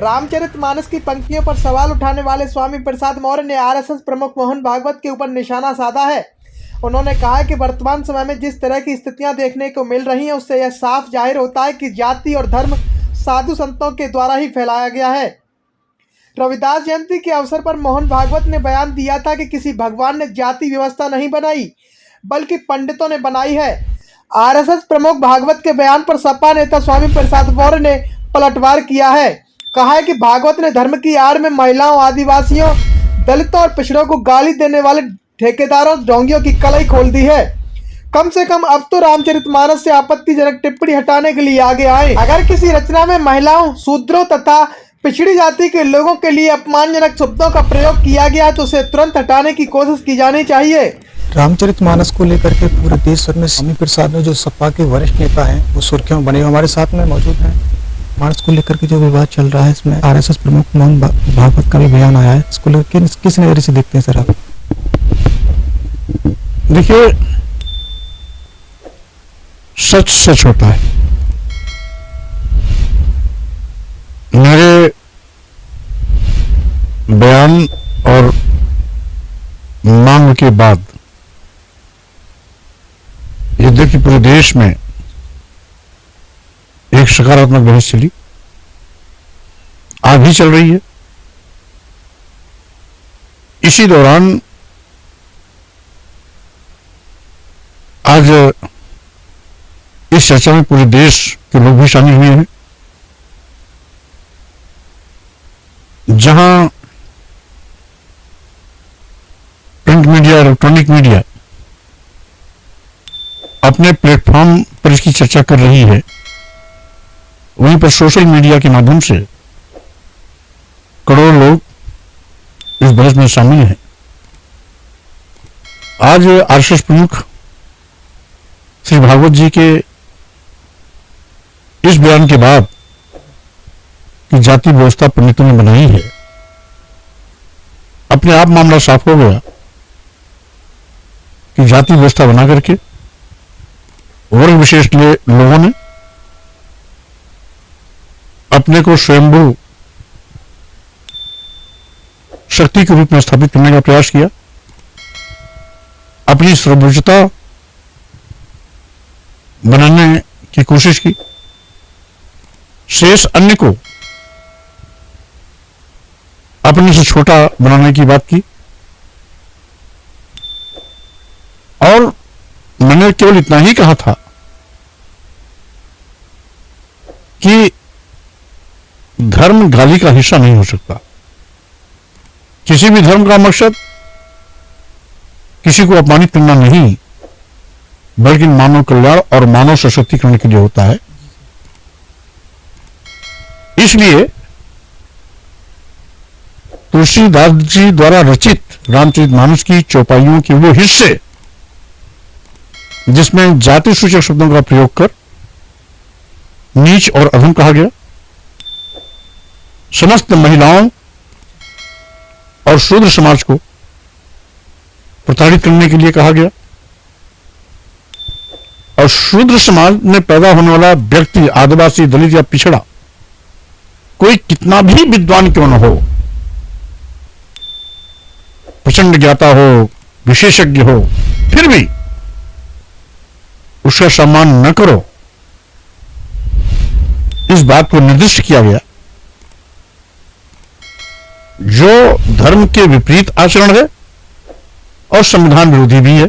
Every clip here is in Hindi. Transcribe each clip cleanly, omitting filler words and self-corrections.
रामचरितमानस की पंक्तियों पर सवाल उठाने वाले स्वामी प्रसाद मौर्य ने आरएसएस प्रमुख मोहन भागवत के ऊपर निशाना साधा है। उन्होंने कहा कि वर्तमान समय में जिस तरह की स्थितियां देखने को मिल रही हैं, उससे यह साफ जाहिर होता है कि जाति और धर्म साधु संतों के द्वारा ही फैलाया गया है। रविदास जयंती के अवसर पर मोहन भागवत ने बयान दिया था कि किसी भगवान ने जाति व्यवस्था नहीं बनाई, बल्कि पंडितों ने बनाई है। आरएसएस प्रमुख भागवत के बयान पर सपा नेता स्वामी प्रसाद मौर्य ने पलटवार किया है। कहा है कि भागवत ने धर्म की आड़ में महिलाओं, आदिवासियों, दलितों और पिछड़ों को गाली देने वाले ठेकेदारों, ढोंगियों की कलाई खोल दी है। कम से कम अब तो रामचरितमानस से आपत्तिजनक टिप्पणी हटाने के लिए आगे आए। अगर किसी रचना में महिलाओं, शूद्रों तथा पिछड़ी जाति के लोगों के लिए अपमानजनक शब्दों का प्रयोग किया गया है तो उसे तुरंत हटाने की कोशिश की जानी चाहिए। रामचरितमानस को लेकर के पूरे देश भर में स्वामी प्रसाद ने, जो सपा के वरिष्ठ नेता हैं, वो सुर्खियों में बने हमारे साथ में मौजूद हैं। मानस को लेकर के जो विवाद चल रहा है, इसमें आरएसएस प्रमुख मोहन भागवत का भी बयान आया है। इसको लेकर किस नजरिए से देखते हैं सर आप? देखिए, सच सच होता है। मेरे बयान और मांग के बाद ये देखिए पूरे देश में एक सकारात्मक बहस चली, आज भी चल रही है। इसी दौरान आज इस चर्चा में पूरे देश के लोग भी शामिल हुए हैं। जहां प्रिंट मीडिया, इलेक्ट्रॉनिक मीडिया अपने प्लेटफॉर्म पर इसकी चर्चा कर रही है, वहीं पर सोशल मीडिया के माध्यम से करोड़ों लोग इस बहस में शामिल हैं। आज आरएसएस प्रमुख श्री भागवत जी के इस बयान के बाद कि जाति व्यवस्था पंडितों ने बनाई है, अपने आप मामला साफ हो गया कि जाति व्यवस्था बना करके वर्ग विशेष लोगों ने अपने को स्वयंभू शक्ति के रूप में स्थापित करने का प्रयास किया, अपनी सर्वोच्चता बनाने की कोशिश की, शेष अन्य को अपने से छोटा बनाने की बात की। और मैंने केवल इतना ही कहा था कि धर्म गाली का हिस्सा नहीं हो सकता। किसी भी धर्म का मकसद किसी को अपमानित करना नहीं, बल्कि मानव कल्याण और मानव सशक्तिकरण के लिए होता है। इसलिए तुलसीदास जी द्वारा रचित रामचरितमानस की चौपाइयों के वो हिस्से जिसमें जाति सूचक शब्दों का प्रयोग कर नीच और अधम कहा गया, समस्त महिलाओं और शूद्र समाज को प्रताड़ित करने के लिए कहा गया, और शूद्र समाज में पैदा होने वाला व्यक्ति, आदिवासी, दलित या पिछड़ा, कोई कितना भी विद्वान क्यों न हो, प्रचंड ज्ञाता हो, विशेषज्ञ हो, फिर भी उसका सम्मान न करो, इस बात को निर्दिष्ट किया गया। जो धर्म के विपरीत आचरण है और संविधान विरोधी भी है,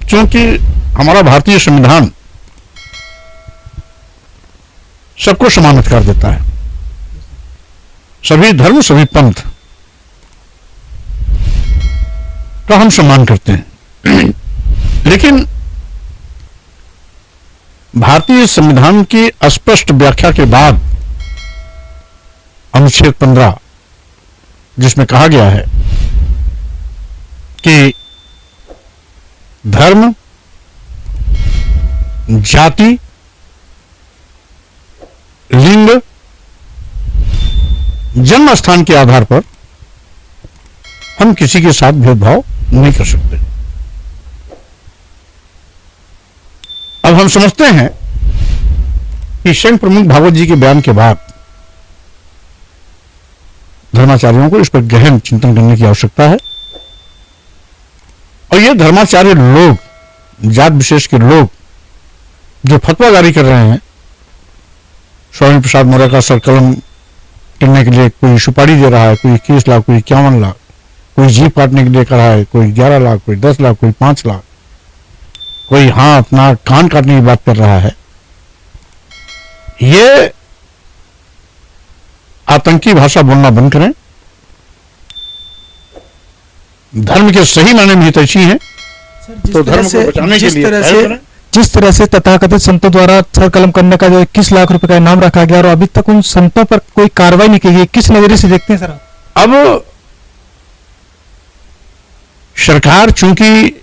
क्योंकि हमारा भारतीय संविधान सबको समान अधिकार देता है, सभी धर्म, सभी पंथ का हम सम्मान करते हैं। लेकिन भारतीय संविधान की स्पष्ट व्याख्या के बाद अनुच्छेद 15, जिसमें कहा गया है कि धर्म, जाति, लिंग, जन्म स्थान के आधार पर हम किसी के साथ भेदभाव नहीं कर सकते। अब हम समझते हैं कि स्वयं प्रमुख भागवत जी के बयान के बाद धर्माचार्यों को इस पर गहन चिंतन करने की आवश्यकता है। और ये धर्माचार्य लोग, जात विशेष के लोग जो फतवा जारी कर रहे हैं, स्वामी प्रसाद मौर्य का सरकलम करने के लिए कोई सुपारी दे रहा है, कोई 21 लाख, कोई 51 लाख, कोई जीप काटने के लिए कर रहा है, कोई 11 लाख, कोई 10 लाख, कोई 5 लाख, कोई हाथ नाक कान काटने की बात कर रहा है। ये आतंकी भाषा बोलना बंद करें। धर्म के सही मायने में हितैषी है तो धर्म को बचाने के लिए जिस तरह से तथाकथित संतों द्वारा सर कलम करने का जो 21 लाख रुपए का इनाम रखा गया और अभी तक उन संतों पर कोई कार्रवाई नहीं की गई, किस नजरिए से देखते हैं सर? अब सरकार चूंकि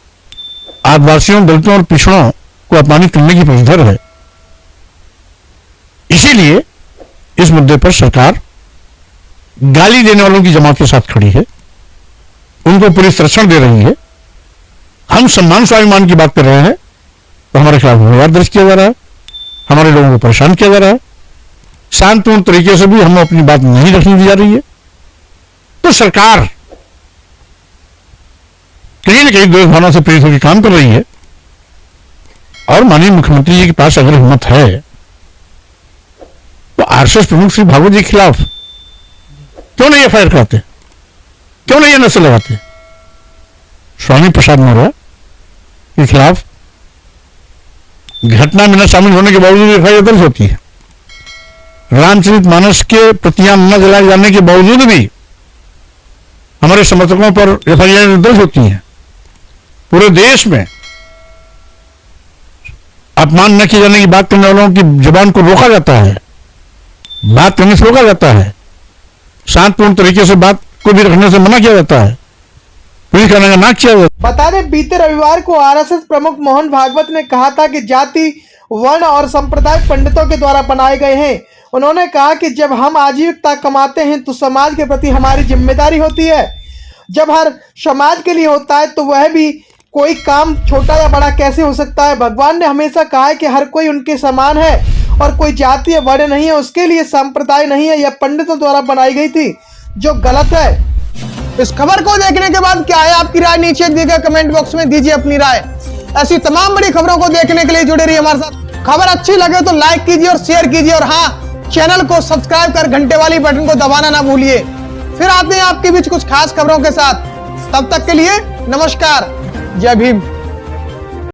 आदिवासियों, दलितों और पिछड़ों को अपमानित करने की पक्षधर है, इसीलिए इस मुद्दे पर सरकार गाली देने वालों की जमात के साथ खड़ी है, उनको पुलिस संरक्षण दे रही है। हम सम्मान स्वाभिमान की बात कर रहे हैं तो हमारे खिलाफ एफआईआर दर्ज किया जा रहा है, हमारे लोगों को परेशान किया जा रहा है, शांतिपूर्ण तरीके से भी हमें अपनी बात नहीं रखने दी जा रही है। तो सरकार कहीं न कहीं द्वेष भावना से प्रेरित होकर काम कर रही है। और माननीय मुख्यमंत्री जी के पास अगर हिम्मत है तो आरएसएस प्रमुख श्री भागवत जी के खिलाफ क्यों नहीं एफआईआर कराते, क्यों नहीं एनएसए लगाते? स्वामी प्रसाद मौर्य के खिलाफ घटना में न शामिल होने के बावजूद एफआईआर दर्ज होती है। रामचरितमानस के प्रतियां न जलाए जाने के बावजूद भी हमारे समर्थकों पर एफआईआर दर्ज होती हैं। पूरे देश में अपमान न किए जाने की बात करने वालों की जुबान को रोका जाता है, बात करने से रोका जाता है, शांतिपूर्ण तरीके से बात को भी रखने से मना किया जाता है, पुलिस करने का ना किया जाता है। बता दें, बीते रविवार को आरएसएस प्रमुख मोहन भागवत ने कहा था कि जाति, वर्ण और सांप्रदायिक पंडितों के द्वारा बनाए गए हैं। उन्होंने कहा कि जब हम आजीविका कमाते हैं तो समाज के प्रति हमारी जिम्मेदारी होती है। जब हर समाज के लिए होता है तो वह भी कोई काम छोटा या बड़ा कैसे हो सकता है। भगवान ने हमेशा कहा है कि हर कोई उनके समान है और कोई जाति या वर्ण नहीं है, उसके लिए संप्रदाय नहीं है। यह पंडितों द्वारा बनाई गई थी, जो गलत है। इस खबर को देखने के बाद क्या है आपकी राय? नीचे दिए गए कमेंट बॉक्स में दीजिए अपनी राय। ऐसी तमाम बड़ी खबरों को देखने के लिए जुड़े रहिए हमारे साथ। खबर अच्छी लगे तो लाइक कीजिए और शेयर कीजिए, और हाँ, चैनल को सब्सक्राइब कर घंटे वाली बटन को दबाना ना भूलिए। फिर आते हैं आपके बीच कुछ खास खबरों के साथ। तब तक के लिए नमस्कार, जय भीम।